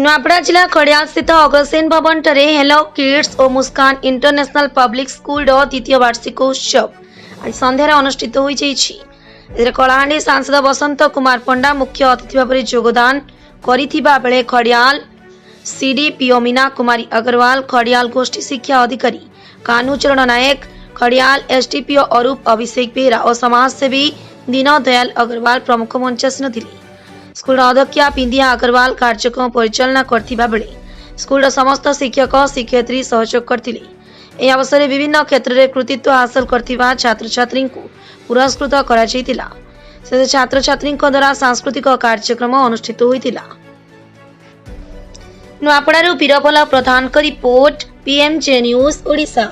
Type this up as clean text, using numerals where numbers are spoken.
नुआपड़ा जिला खड़ियाल स्थित अग्रसेन भवन ठारे हेलो किड्स और मुस्कान इंटरनेशनल पब्लिक स्कूल द्वितीय वार्षिकोत्सव आज संध्यार अनुष्ठित हो कलाहांडी सांसद बसंत कुमार पंडा मुख्य अतिथि भाव में योगदान करिथिबा बेले खड़ियाल सीडीपीओ मीना कुमारी अग्रवाल, खड़ियाल गोष्ठी शिक्षा अधिकारी कान्हूचरण नायक, खड़ियाल एसडीपीओ अरूप अभिषेक बेहरा और समाजसेवी दीनदयाल अग्रवाल प्रमुख मंचासीन थिले। स्कूल अध्यक्षा पिंदिया अग्रवाल कार्यक्रम परिचालना करथिबा बेले स्कूल समस्त शिक्षक शिक्षयित्री सहयोग करथिले। एही अवसर में विभिन्न क्षेत्र में कृतित्व हासिल करथिबा छात्र छात्री को पुरस्कृत करा जायतिला। से छात्र छात्री द्वारा सांस्कृतिक कार्यक्रम अनुष्ठित होइतिला। नुआपड़ारू वीरबल प्रधान रिपोर्ट पीएमजे न्यूज ओडिशा।